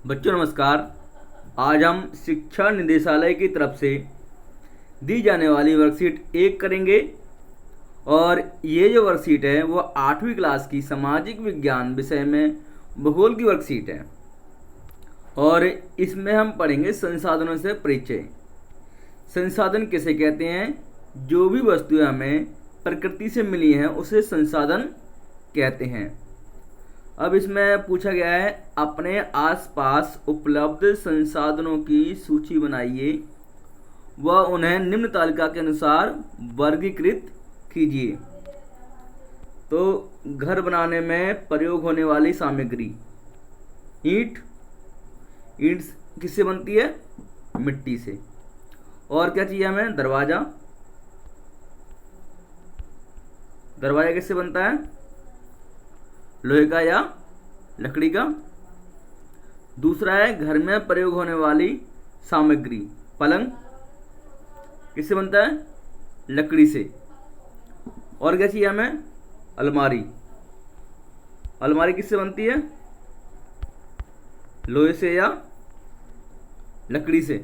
बच्चों नमस्कार। आज हम शिक्षा निदेशालय की तरफ से दी जाने वाली वर्कशीट 1 करेंगे। और ये जो वर्कशीट है वो 8वीं क्लास की सामाजिक विज्ञान विषय में भूगोल की वर्कशीट है। और इसमें हम पढ़ेंगे संसाधनों से परिचय। संसाधन किसे कहते हैं? जो भी वस्तुएं हमें प्रकृति से मिली हैं उसे संसाधन कहते हैं। अब इसमें पूछा गया है, अपने आसपास उपलब्ध संसाधनों की सूची बनाइए व उन्हें निम्न तालिका के अनुसार वर्गीकृत कीजिए। तो घर बनाने में प्रयोग होने वाली सामग्री, ईंट। ईंट किससे बनती है? मिट्टी से। और क्या चाहिए हमें? दरवाजा। दरवाजा किससे बनता है? लोहे का या लकड़ी का। दूसरा है घर में प्रयोग होने वाली सामग्री, पलंग किससे बनता है? लकड़ी से। और क्या चाहिए हमें? अलमारी। अलमारी किससे बनती है? लोहे से या लकड़ी से।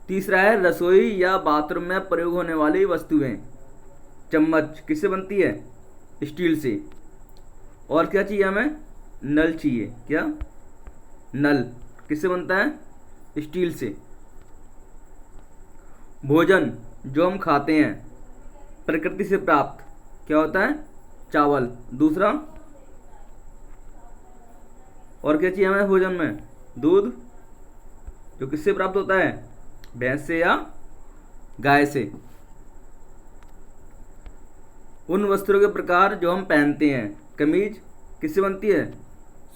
तीसरा है रसोई या बाथरूम में प्रयोग होने वाली वस्तुएं, चम्मच किससे बनती है? स्टील से। और क्या चाहिए हमें? नल चाहिए। क्या? नल किससे बनता है? स्टील से। भोजन जो हम खाते हैं प्रकृति से प्राप्त क्या होता है? चावल। दूसरा और क्या चाहिए हमें भोजन में? दूध, जो किससे प्राप्त होता है? भैंस से या गाय से। उन वस्त्रों के प्रकार जो हम पहनते हैं, कमीज किससे बनती है?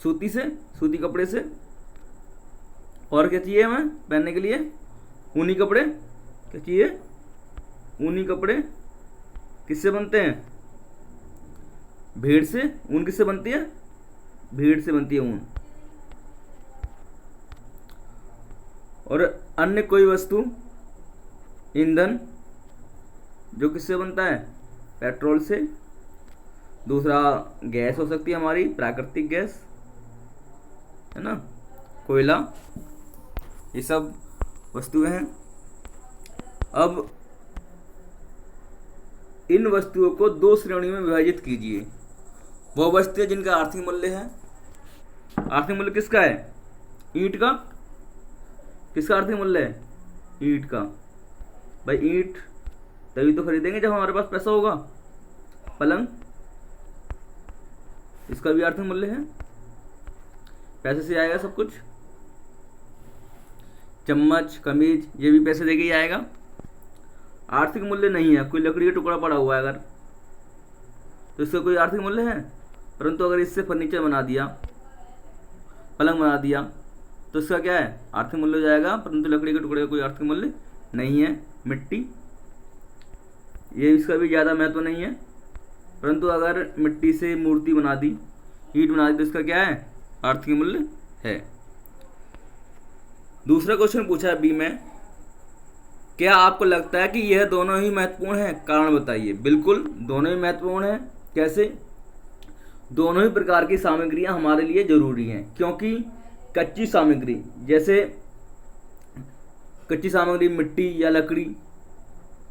सूती से, सूती कपड़े से। और क्या चाहिए हमें पहनने के लिए? ऊनी कपड़े। क्या चाहिए? ऊनी कपड़े किससे बनते हैं? भेड़ से। ऊन किससे बनती है? भेड़ से बनती है ऊन। और अन्य कोई वस्तु, ईंधन, जो किससे बनता है? पेट्रोल से। दूसरा गैस हो सकती है हमारी प्राकृतिक गैस, है ना, कोयला। ये सब वस्तुएं हैं। अब इन वस्तुओं को 2 श्रेणियों में विभाजित कीजिए। वो वस्तुएं जिनका आर्थिक मूल्य है। आर्थिक मूल्य किसका है? ईंट का। किसका आर्थिक मूल्य है? ईंट का। भाई ईंट तभी तो खरीदेंगे जब हमारे पास पैसा होगा। पलंग, इसका भी आर्थिक मूल्य है, पैसे से आएगा सब कुछ। चम्मच, कमीज, ये भी पैसे देके ही आएगा। आर्थिक मूल्य नहीं है। कोई लकड़ी का टुकड़ा पड़ा हुआ है अगर, तो इसका कोई आर्थिक मूल्य है? परंतु अगर इससे फर्नीचर बना दिया, पलंग बना दिया, तो इसका क्या है? आर्थिक मूल्य हो जाएगा। परंतु लकड़ी के टुकड़े का कोई आर्थिक मूल्य नहीं है। मिट्टी, ये इसका भी ज़्यादा महत्व नहीं है। परंतु अगर मिट्टी से मूर्ति बना दी, ईंट बना दी, तो इसका क्या है? आर्थिक मूल्य है। दूसरा क्वेश्चन पूछा है बी में, क्या आपको लगता है कि यह दोनों ही महत्वपूर्ण है? कारण बताइए। बिल्कुल दोनों ही महत्वपूर्ण है। कैसे? दोनों ही प्रकार की सामग्रियां हमारे लिए जरूरी हैं, क्योंकि कच्ची सामग्री, जैसे कच्ची सामग्री मिट्टी या लकड़ी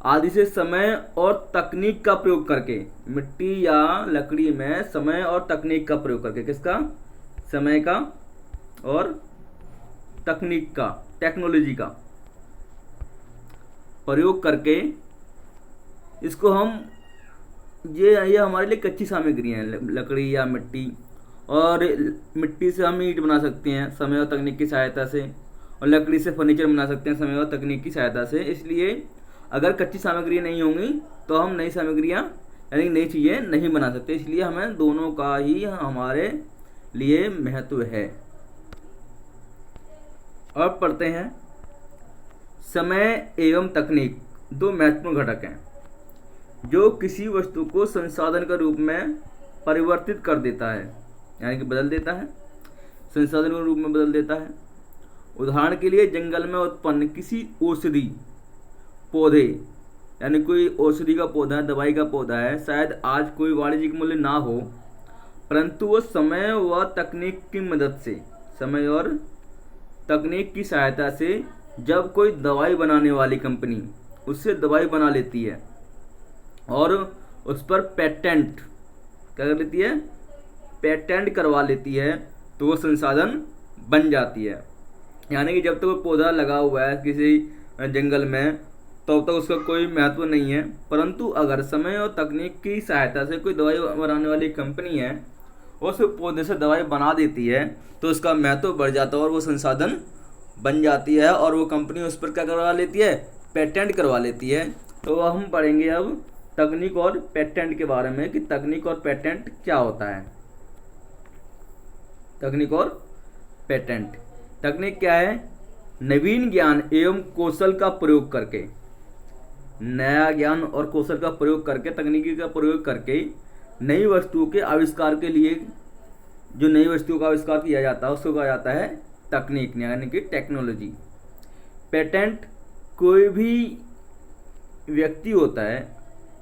आदि से समय और तकनीक का प्रयोग करके, मिट्टी या लकड़ी में समय और तकनीक का प्रयोग करके, किसका? समय का और तकनीक का, टेक्नोलॉजी का प्रयोग करके इसको हम, ये हमारे लिए कच्ची सामग्री हैं, लकड़ी या मिट्टी। और मिट्टी से हम ईंट बना सकते हैं समय और तकनीक की सहायता से, और लकड़ी से फर्नीचर बना सकते हैं समय और तकनीक की सहायता से। इसलिए अगर कच्ची सामग्री नहीं होंगी तो हम नई सामग्रियाँ यानी नई चीज़ें नहीं बना सकते। इसलिए हमें दोनों का ही हमारे लिए महत्व है। अब पढ़ते हैं, समय एवं तकनीक 2 महत्वपूर्ण घटक हैं जो किसी वस्तु को संसाधन के रूप में परिवर्तित कर देता है, यानी कि बदल देता है, संसाधन के रूप में बदल देता है। उदाहरण के लिए जंगल में उत्पन्न किसी औषधि पौधे, यानी कोई औषधि का पौधा है, दवाई का पौधा है, शायद आज कोई वाणिज्यिक मूल्य ना हो, परंतु वो समय व तकनीक की मदद से, समय और तकनीक की सहायता से जब कोई दवाई बनाने वाली कंपनी उससे दवाई बना लेती है और उस पर पेटेंट क्या कर लेती है, पेटेंट करवा लेती है, तो वो संसाधन बन जाती है। यानी कि जब तक वो पौधा लगा हुआ है किसी जंगल में तो तब तक उसका कोई महत्व नहीं है, परंतु अगर समय और तकनीक की सहायता से कोई दवाई बनाने वाली कंपनी है उस पौधे से दवाई बना देती है तो उसका महत्व बढ़ जाता है और वो संसाधन बन जाती है और वो कंपनी उस पर क्या करवा लेती है, पेटेंट करवा लेती है। तो हम पढ़ेंगे अब तकनीक और पेटेंट के बारे में कि तकनीक और पेटेंट क्या होता है। तकनीक और पेटेंट, तकनीक क्या है, नवीन ज्ञान एवं कौशल का प्रयोग करके, नया ज्ञान और कौशल का प्रयोग करके, तकनीकी का प्रयोग करके नई वस्तुओं के आविष्कार के लिए, जो नई वस्तुओं का आविष्कार किया जाता है उसको कहा जाता है तकनीक, यानी कि टेक्नोलॉजी। पेटेंट कोई भी व्यक्ति होता है,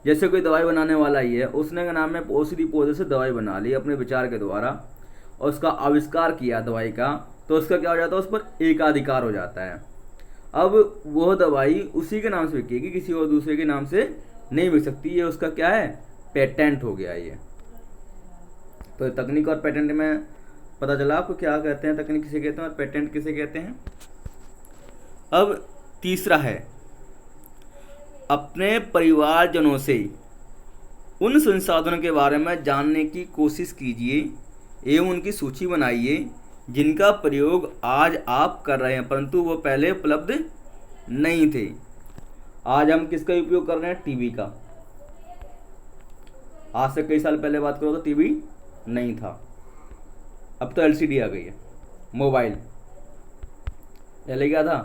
जैसे कोई दवाई बनाने वाला ही है, उसने का नाम है औषधि पौधे से दवाई बना ली अपने विचार के द्वारा और उसका आविष्कार किया दवाई का, तो उसका क्या हो जाता है, उस पर एकाधिकार हो जाता है। अब वह दवाई उसी के नाम से बिकेगी, किसी और दूसरे के नाम से नहीं बिक सकती, ये उसका क्या है, पेटेंट हो गया ये। तो तकनीक और पेटेंट में पता चला आपको क्या कहते हैं, तकनीक किसे कहते हैं और पेटेंट किसे कहते हैं। अब तीसरा है, अपने परिवारजनों से उन संसाधनों के बारे में जानने की कोशिश कीजिए एवं उनकी सूची बनाइए जिनका प्रयोग आज आप कर रहे हैं परंतु वो पहले उपलब्ध नहीं थे। आज हम किसका उपयोग कर रहे हैं, टीवी का। आज से कई साल पहले बात करो तो टीवी नहीं था, अब तो एलसीडी आ गई है। मोबाइल, पहले क्या था,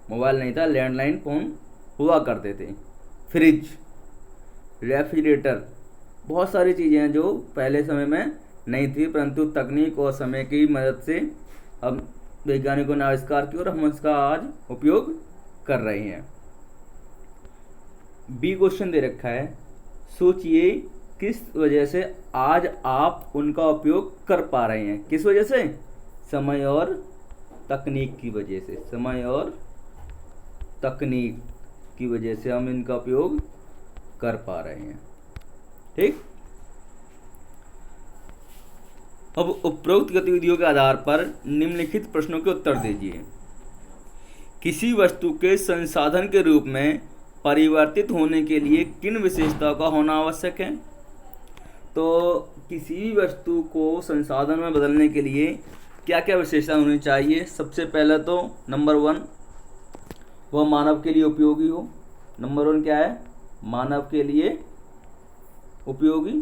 मोबाइल नहीं था, लैंडलाइन फ़ोन हुआ करते थे। फ्रिज, रेफ्रिजरेटर, बहुत सारी चीज़ें हैं जो पहले समय में नहीं थी, परंतु तकनीक और समय की मदद से अब वैज्ञानिकों ने आविष्कार किया और हम इसका आज उपयोग कर रहे हैं। बी क्वेश्चन दे रखा है, सोचिए किस वजह से आज आप उनका उपयोग कर पा रहे हैं। किस वजह से, समय और तकनीक की वजह से, समय और तकनीक की वजह से हम इनका उपयोग कर पा रहे हैं। ठीक, अब उपरोक्त गतिविधियों के आधार पर निम्नलिखित प्रश्नों के उत्तर दीजिए। किसी वस्तु के संसाधन के रूप में परिवर्तित होने के लिए किन विशेषताओं का होना आवश्यक है। तो किसी भी वस्तु को संसाधन में बदलने के लिए क्या क्या विशेषता होनी चाहिए। सबसे पहले तो नंबर 1, वह मानव के लिए उपयोगी हो। नंबर 1 क्या है, मानव के लिए उपयोगी।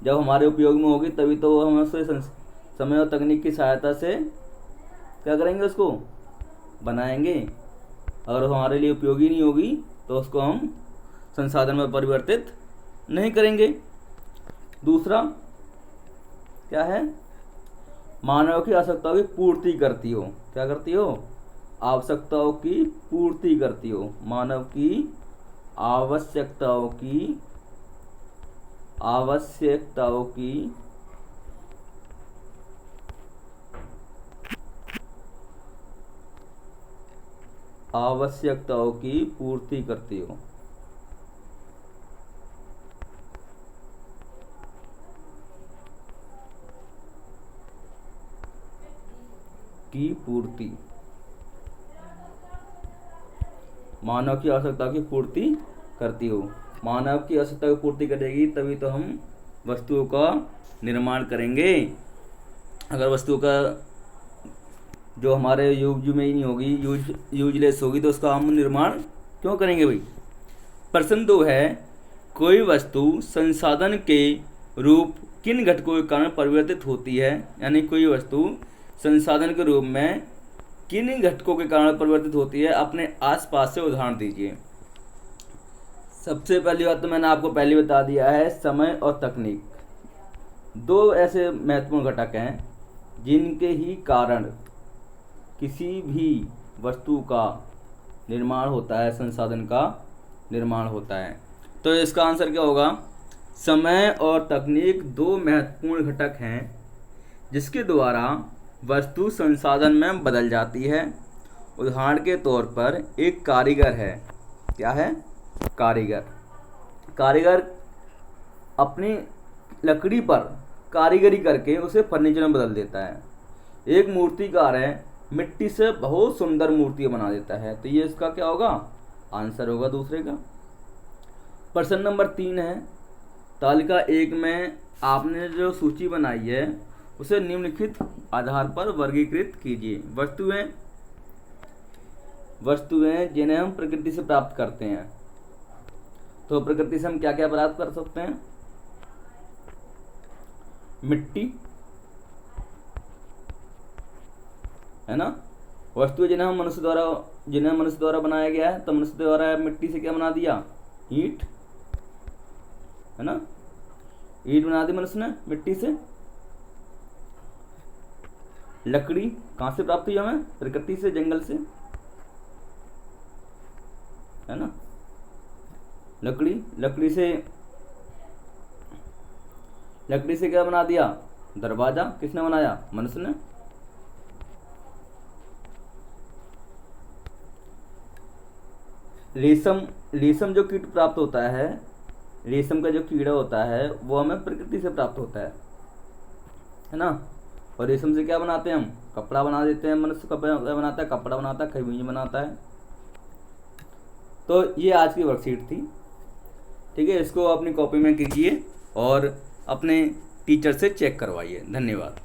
जब हमारे उपयोग में होगी तभी तो हम उसे समय और तकनीक की सहायता से क्या करेंगे, उसको बनाएंगे। अगर हमारे लिए उपयोगी नहीं होगी तो उसको हम संसाधन में परिवर्तित नहीं करेंगे। दूसरा क्या है, मानव की आवश्यकताओं की पूर्ति करती हो। क्या करती हो, आवश्यकताओं की पूर्ति करती हो। मानव की आवश्यकताओं की पूर्ति करती हो। की पूर्ति, मानव की आवश्यकता की पूर्ति करती हो। मानव की आवश्यकता की पूर्ति करेगी तभी तो हम वस्तुओं का निर्माण करेंगे। अगर वस्तु का जो हमारे यूज में ही नहीं होगी, यूजलेस होगी, तो उसका हम निर्माण क्यों करेंगे भाई। प्रश्न 2 है, कोई वस्तु संसाधन के रूप किन घटकों के कारण परिवर्तित होती है। यानी कोई वस्तु संसाधन के रूप में किन घटकों के कारण परिवर्तित होती है, अपने आसपास से उदाहरण दीजिए। सबसे पहली बात तो मैंने आपको पहले बता दिया है, समय और तकनीक 2 ऐसे महत्वपूर्ण घटक हैं जिनके ही कारण किसी भी वस्तु का निर्माण होता है, संसाधन का निर्माण होता है। तो इसका आंसर क्या होगा, समय और तकनीक दो महत्वपूर्ण घटक हैं जिसके द्वारा वस्तु संसाधन में बदल जाती है। उदाहरण के तौर पर एक कारीगर है। क्या है? कारीगर। कारीगर अपनी लकड़ी पर कारीगरी करके उसे फर्नीचर में बदल देता है। एक मूर्तिकार है, मिट्टी से बहुत सुंदर मूर्ति बना देता है। तो ये इसका क्या होगा? आंसर होगा दूसरे का। प्रश्न नंबर 3 है, तालिका 1 में आपने जो सूची बनाई है उसे निम्नलिखित आधार पर वर्गीकृत कीजिए। वस्तुएं जिन्हें हम प्रकृति से प्राप्त करते हैं। तो प्रकृति से हम क्या क्या प्राप्त कर सकते हैं? मिट्टी, है ना। वस्तुएं जिन्हें मनुष्य द्वारा बनाया गया है, तो मनुष्य द्वारा मिट्टी से क्या बना दिया? ईंट, है ना। ईंट बना दी मनुष्य ने मिट्टी से। लकड़ी कहाँ से प्राप्त हुई हमें? प्रकृति से, जंगल से, है ना। लकड़ी से क्या बना दिया? दरवाजा। किसने बनाया? मनुष्य ने। रेशम जो कीट प्राप्त होता है, रेशम का जो कीड़ा होता है वो हमें प्रकृति से प्राप्त होता है ना। और रेशम से क्या बनाते हैं हम? कपड़ा बना देते हैं। मनुष्य कपड़ा बनाता है, कपड़ा बनाता है, खमीज बनाता है। तो ये आज की वर्कशीट थी। ठीक है, इसको अपनी कॉपी में कीजिए और अपने टीचर से चेक करवाइए। धन्यवाद।